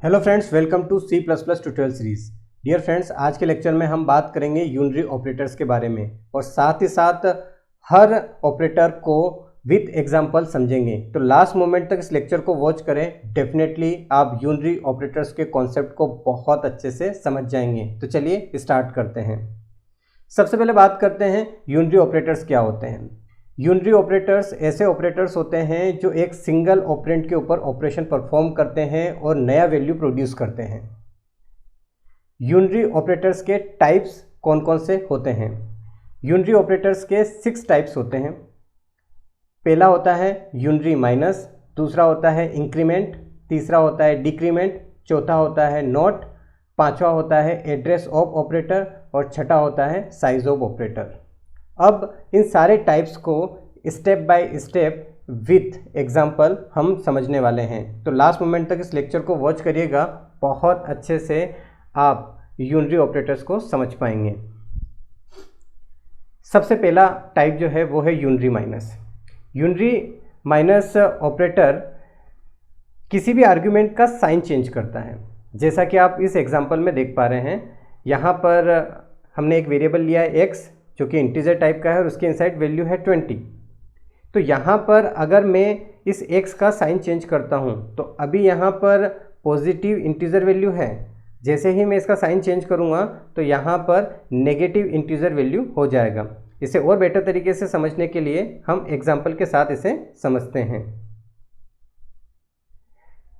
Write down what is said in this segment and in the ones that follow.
Hello friends, welcome to C++ tutorial series. Dear friends, आज के lecture में हम बात करेंगे यूनरी ऑपरेटर्स के बारे में और साथ ही साथ हर ऑपरेटर को विथ एग्जांपल समझेंगे। तो लास्ट मोमेंट तक इस लेक्चर को वॉच करें, डेफिनेटली आप यूनरी ऑपरेटर्स के कॉन्सेप्ट को बहुत अच्छे से समझ जाएंगे। तो चलिए स्टार्ट करते हैं। सबसे पहले बात करते हैं यूनरी ऑपरेटर्स क्या होते हैं। यूनरी ऑपरेटर्स ऐसे ऑपरेटर्स होते हैं जो एक सिंगल ऑपरेंड के ऊपर ऑपरेशन परफॉर्म करते हैं और नया वैल्यू प्रोड्यूस करते हैं। यूनरी ऑपरेटर्स के टाइप्स कौन कौन से होते हैं? यूनरी ऑपरेटर्स के 6 टाइप्स होते हैं। पहला होता है यूनरी माइनस, दूसरा होता है इंक्रीमेंट, तीसरा होता है डिक्रीमेंट, चौथा होता है नॉट, पांचवा होता है एड्रेस ऑफ ऑपरेटर और छठा होता है साइज ऑफ ऑपरेटर। अब इन सारे टाइप्स को step by step with example हम समझने वाले हैं। तो लास्ट मोमेंट तक इस लेक्चर को वॉच करिएगा, बहुत अच्छे से आप यूनरी ऑपरेटर्स को समझ पाएंगे। सबसे पहला टाइप जो है वो है unary minus. Unary minus operator किसी भी आर्ग्यूमेंट का साइन चेंज करता है। जैसा कि आप इस एग्जांपल में देख पा रहे हैं, यहाँ पर हमने एक वेरिएबल लिया है x जो कि इंटीजर टाइप का है और उसके इनसाइड वैल्यू है 20। तो यहाँ पर अगर मैं इस x का साइन चेंज करता हूँ तो अभी यहाँ पर पॉजिटिव इंटीजर वैल्यू है। जैसे ही मैं इसका साइन चेंज करूँगा तो यहाँ पर नेगेटिव इंटीजर वैल्यू हो जाएगा। इसे और बेटर तरीके से समझने के लिए हम एग्जाम्पल के साथ इसे समझते हैं।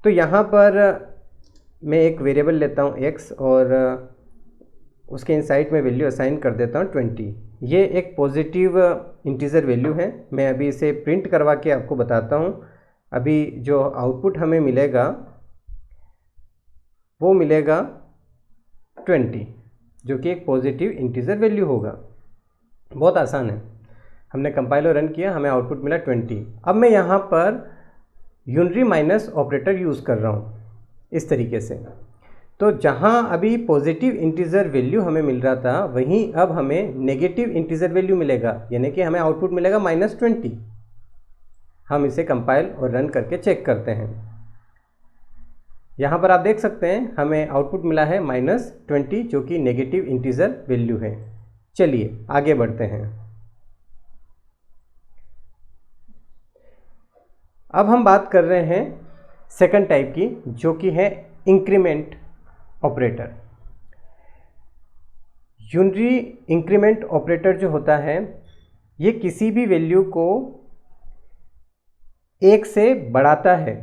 तो यहाँ पर मैं एक वेरिएबल लेता हूँ x और उसके इनसाइड में वैल्यू असाइन कर देता हूँ 20। ये एक पॉजिटिव इंटीजर वैल्यू है। मैं अभी इसे प्रिंट करवा के आपको बताता हूँ। अभी जो आउटपुट हमें मिलेगा वो मिलेगा 20, जो कि एक पॉजिटिव इंटीजर वैल्यू होगा। बहुत आसान है। हमने कंपाइल और रन किया, हमें आउटपुट मिला 20। अब मैं यहाँ पर यूनरी माइनस ऑपरेटर यूज़ कर रहा हूँ इस तरीके से। तो जहाँ अभी पॉजिटिव इंटीजर वैल्यू हमें मिल रहा था, वहीं अब हमें नेगेटिव इंटीजर वैल्यू मिलेगा, यानी कि हमें आउटपुट मिलेगा -20। हम इसे कंपाइल और रन करके चेक करते हैं। यहाँ पर आप देख सकते हैं हमें आउटपुट मिला है -20, जो कि नेगेटिव इंटीजर वैल्यू है। चलिए आगे बढ़ते हैं। अब हम बात कर रहे हैं सेकंड टाइप की, जो कि है increment operator. Unary increment operator जो होता है, ये किसी भी वैल्यू को 1 से बढ़ाता है।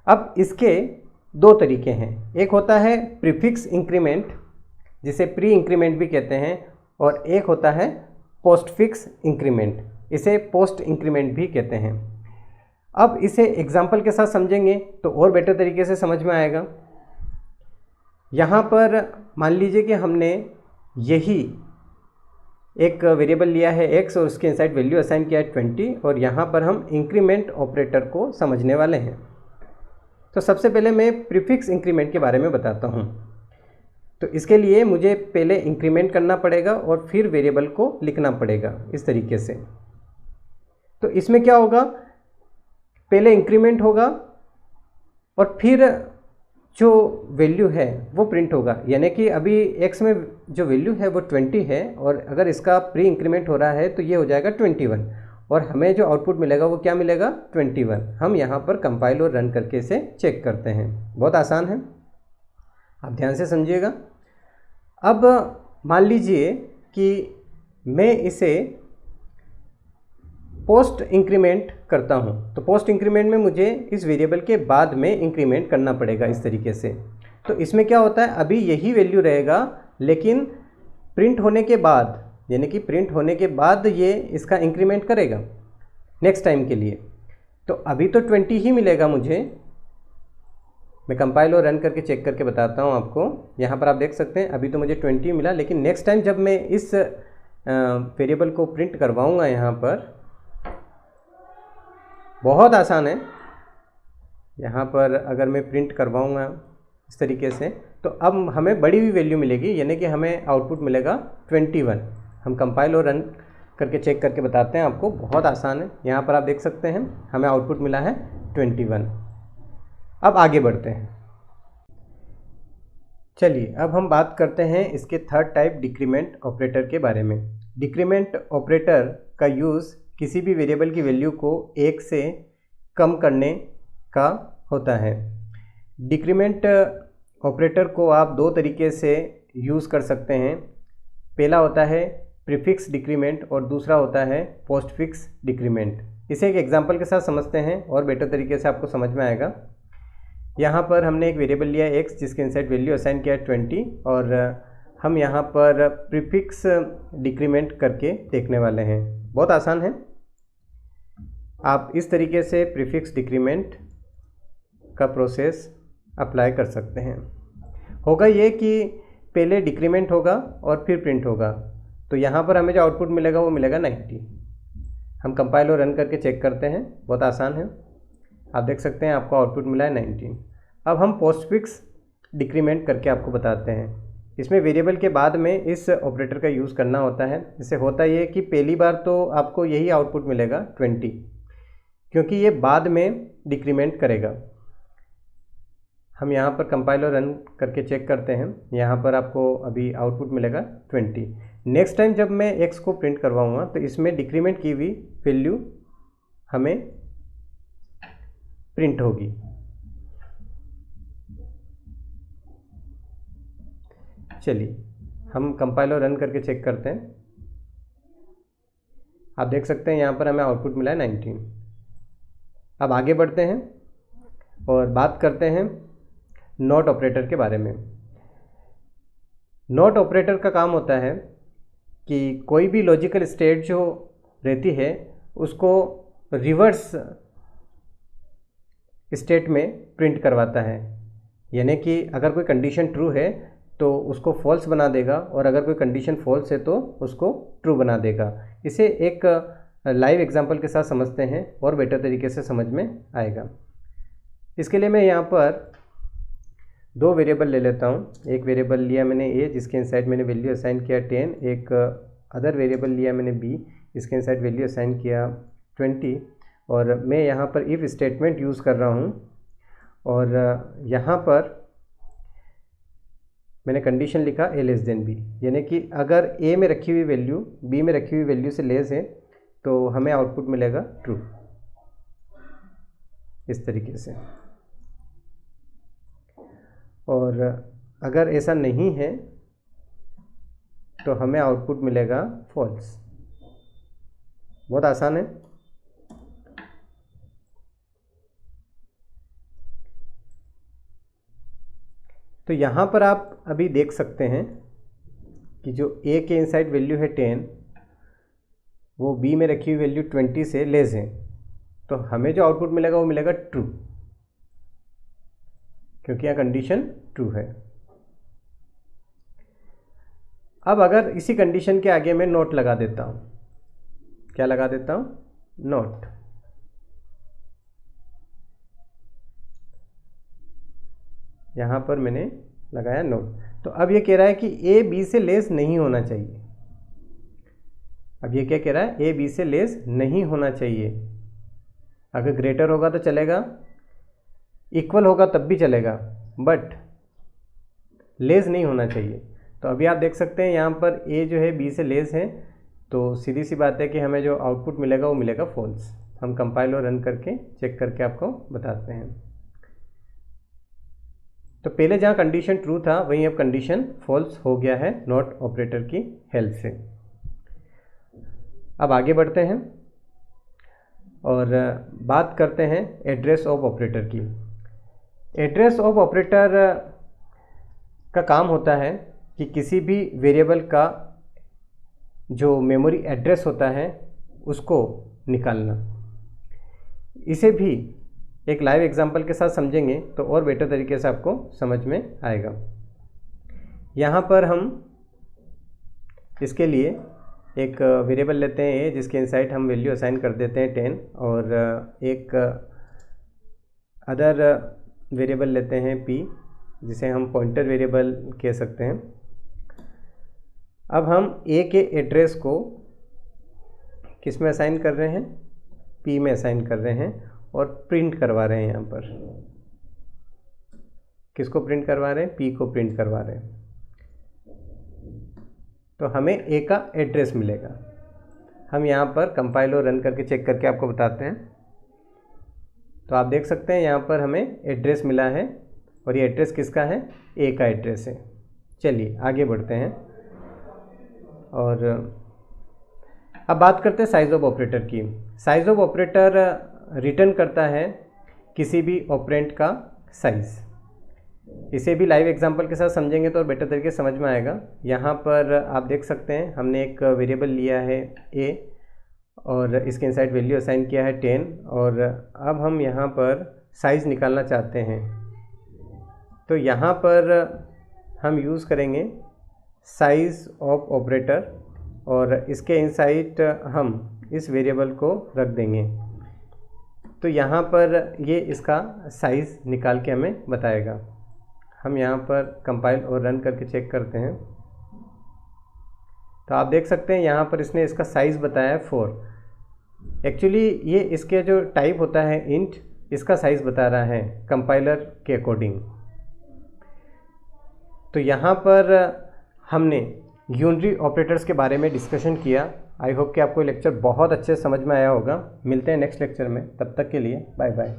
अब इसके 2 तरीके हैं। एक होता है प्रीफिक्स इंक्रीमेंट, जिसे प्री इंक्रीमेंट भी कहते हैं, और एक होता है पोस्टफिक्स इंक्रीमेंट, इसे पोस्ट इंक्रीमेंट भी कहते हैं। अब इसे एग्जाम्पल के साथ समझेंगे तो और बेटर तरीके से समझ में आएगा। यहाँ पर मान लीजिए कि हमने यही एक वेरिएबल लिया है x और उसके इनसाइड वैल्यू असाइन किया है 20, और यहाँ पर हम इंक्रीमेंट ऑपरेटर को समझने वाले हैं। तो सबसे पहले मैं प्रीफिक्स इंक्रीमेंट के बारे में बताता हूँ। तो इसके लिए मुझे पहले इंक्रीमेंट करना पड़ेगा और फिर वेरिएबल को लिखना पड़ेगा इस तरीके से। तो इसमें क्या होगा, पहले इंक्रीमेंट होगा और फिर जो वैल्यू है वो प्रिंट होगा, यानी कि अभी x में जो वैल्यू है वो 20 है, और अगर इसका प्री इंक्रीमेंट हो रहा है तो ये हो जाएगा 21, और हमें जो आउटपुट मिलेगा वो क्या मिलेगा 21। हम यहाँ पर कंपाइल और रन करके इसे चेक करते हैं। बहुत आसान है, आप ध्यान से समझिएगा। अब मान लीजिए कि मैं इसे पोस्ट इंक्रीमेंट करता हूँ। तो पोस्ट इंक्रीमेंट में मुझे इस वेरिएबल के बाद में इंक्रीमेंट करना पड़ेगा इस तरीके से। तो इसमें क्या होता है, अभी यही वैल्यू रहेगा, लेकिन प्रिंट होने के बाद, यानी कि प्रिंट होने के बाद ये इसका इंक्रीमेंट करेगा नेक्स्ट टाइम के लिए। तो अभी तो 20 ही मिलेगा मुझे। मैं कंपाइल और रन करके चेक करके बताता हूँ आपको। यहाँ पर आप देख सकते हैं अभी तो मुझे 20 मिला, लेकिन नेक्स्ट टाइम जब मैं इस वेरिएबल को प्रिंट करवाऊँगा, यहाँ पर बहुत आसान है। यहाँ पर अगर मैं प्रिंट करवाऊँगा इस तरीके से, तो अब हमें बड़ी हुई वैल्यू मिलेगी, यानी कि हमें आउटपुट मिलेगा 21। हम कंपाइल और रन करके चेक करके बताते हैं आपको। बहुत आसान है। यहाँ पर आप देख सकते हैं हमें आउटपुट मिला है 21। अब आगे बढ़ते हैं। चलिए अब हम बात करते हैं इसके थर्ड टाइप डिक्रीमेंट ऑपरेटर के बारे में। डिक्रीमेंट ऑपरेटर का यूज़ किसी भी वेरिएबल की वैल्यू को 1 से कम करने का होता है। डिक्रीमेंट ऑपरेटर को आप दो तरीके से यूज़ कर सकते हैं। पहला होता है प्रीफिक्स डिक्रीमेंट और दूसरा होता है पोस्टफिक्स डिक्रीमेंट। इसे एक एग्जांपल के साथ समझते हैं और बेटर तरीके से आपको समझ में आएगा। यहाँ पर हमने एक वेरिएबल लिया x जिसके इनसाइड वैल्यू असाइन किया 20 और हम यहाँ पर प्रीफिक्स डिक्रीमेंट करके देखने वाले हैं। बहुत आसान है, आप इस तरीके से प्रीफिक्स डिक्रीमेंट का प्रोसेस अप्लाई कर सकते हैं। होगा ये कि पहले डिक्रीमेंट होगा और फिर प्रिंट होगा, तो यहाँ पर हमें जो आउटपुट मिलेगा वो मिलेगा 90। हम कंपाइल और रन करके चेक करते हैं, बहुत आसान है। आप देख सकते हैं आपको आउटपुट मिला है 19। अब हम पोस्टफिक्स डिक्रीमेंट करके आपको बताते हैं। इसमें वेरिएबल के बाद में इस ऑपरेटर का यूज़ करना होता है। इससे होता ये कि पहली बार तो आपको यही आउटपुट मिलेगा 20, क्योंकि ये बाद में डिक्रीमेंट करेगा। हम यहाँ पर कंपाइल और रन करके चेक करते हैं, यहाँ पर आपको अभी आउटपुट मिलेगा 20। नेक्स्ट टाइम जब मैं x को प्रिंट करवाऊँगा तो इसमें डिक्रीमेंट की हुई वैल्यू हमें प्रिंट होगी। चलिए हम कंपाइल और रन करके चेक करते हैं। आप देख सकते हैं यहाँ पर हमें आउटपुट मिला है 19। अब आगे बढ़ते हैं और बात करते हैं नॉट ऑपरेटर के बारे में। नॉट ऑपरेटर का काम होता है कि कोई भी लॉजिकल स्टेट जो रहती है उसको रिवर्स स्टेट में प्रिंट करवाता है। यानी कि अगर कोई कंडीशन ट्रू है तो उसको फॉल्स बना देगा और अगर कोई कंडीशन फॉल्स है तो उसको ट्रू बना देगा। इसे एक लाइव एग्जांपल के साथ समझते हैं और बेटर तरीके से समझ में आएगा। इसके लिए मैं यहाँ पर दो वेरिएबल ले लेता हूँ। एक वेरिएबल लिया मैंने a जिसके इनसाइड मैंने वैल्यू असाइन किया 10, एक अदर वेरिएबल लिया मैंने b जिसके इनसाइड वैल्यू असाइन किया 20 और मैं यहाँ पर इफ़ स्टेटमेंट यूज़ कर रहा हूँ और यहाँ पर मैंने कंडीशन लिखा a लेस देन b, यानी कि अगर a में रखी हुई वैल्यू b में रखी हुई वैल्यू से लेस है तो हमें आउटपुट मिलेगा ट्रू। इस तरीके से। और अगर ऐसा नहीं है तो हमें आउटपुट मिलेगा फॉल्स। बहुत आसान है। तो यहाँ पर आप अभी देख सकते हैं कि जो a के इनसाइड वैल्यू है 10 वो b में रखी हुई वैल्यू 20 से लेस है, तो हमें जो आउटपुट मिलेगा वो मिलेगा ट्रू, क्योंकि यहाँ कंडीशन ट्रू है। अब अगर इसी कंडीशन के आगे मैं नोट लगा देता हूँ, क्या लगा देता हूँ? नोट। यहाँ पर मैंने लगाया नोट। तो अब ये कह रहा है कि a b से लेस नहीं होना चाहिए। अब ये क्या कह रहा है? a b से लेस नहीं होना चाहिए। अगर ग्रेटर होगा तो चलेगा, इक्वल होगा तब भी चलेगा, बट लेस नहीं होना चाहिए। तो अभी आप देख सकते हैं यहाँ पर a जो है b से लेस है, तो सीधी सी बात है कि हमें जो आउटपुट मिलेगा वो मिलेगा फॉल्स। हम कंपाइल और रन करके चेक करके आपको बताते हैं। तो पहले जहाँ कंडीशन ट्रू था वहीं अब कंडीशन फॉल्स हो गया है नॉट ऑपरेटर की हेल्प से। अब आगे बढ़ते हैं और बात करते हैं एड्रेस ऑफ ऑपरेटर की। एड्रेस ऑफ ऑपरेटर का काम होता है कि किसी भी वेरिएबल का जो मेमोरी एड्रेस होता है उसको निकालना। इसे भी एक लाइव एग्जांपल के साथ समझेंगे तो और बेटर तरीके से आपको समझ में आएगा। यहाँ पर हम इसके लिए एक वेरिएबल लेते हैं a जिसके इनसाइड हम वैल्यू असाइन कर देते हैं 10 और एक अदर वेरिएबल लेते हैं p जिसे हम पॉइंटर वेरिएबल कह सकते हैं। अब हम a के एड्रेस को किस में असाइन कर रहे हैं? p में असाइन कर रहे हैं और प्रिंट करवा रहे हैं यहाँ पर। किसको प्रिंट करवा रहे हैं, p को प्रिंट करवा रहे हैं, तो हमें a का एड्रेस मिलेगा। हम यहाँ पर कंपाइल और रन करके चेक करके आपको बताते हैं। तो आप देख सकते हैं यहाँ पर हमें एड्रेस मिला है और ये एड्रेस किसका है, a का एड्रेस है। चलिए आगे बढ़ते हैं और अब बात करते हैं साइज़ ऑफ ऑपरेटर की। साइज़ ऑफ ऑपरेटर रिटर्न करता है किसी भी ऑपरेंड का साइज़। इसे भी लाइव एग्जांपल के साथ समझेंगे तो बेटर तरीके से समझ में आएगा। यहाँ पर आप देख सकते हैं हमने एक वेरिएबल लिया है a और इसके इनसाइड वैल्यू असाइन किया है 10 और अब हम यहाँ पर साइज़ निकालना चाहते हैं। तो यहाँ पर हम यूज़ करेंगे साइज़ ऑफ ऑपरेटर और इसके इनसाइड हम इस वेरिएबल को रख देंगे। तो यहाँ पर ये इसका साइज़ निकाल के हमें बताएगा। हम यहाँ पर कंपाइल और रन करके चेक करते हैं तो आप देख सकते हैं यहाँ पर इसने इसका साइज़ बताया है 4। एक्चुअली ये इसके जो टाइप होता है इंट, इसका साइज़ बता रहा है कंपाइलर के अकॉर्डिंग। तो यहाँ पर हमने यूनरी ऑपरेटर्स के बारे में डिस्कशन किया। आई होप कि आपको ये लेक्चर बहुत अच्छे से समझ में आया होगा। मिलते हैं नेक्स्ट लेक्चर में, तब तक के लिए बाय बाय।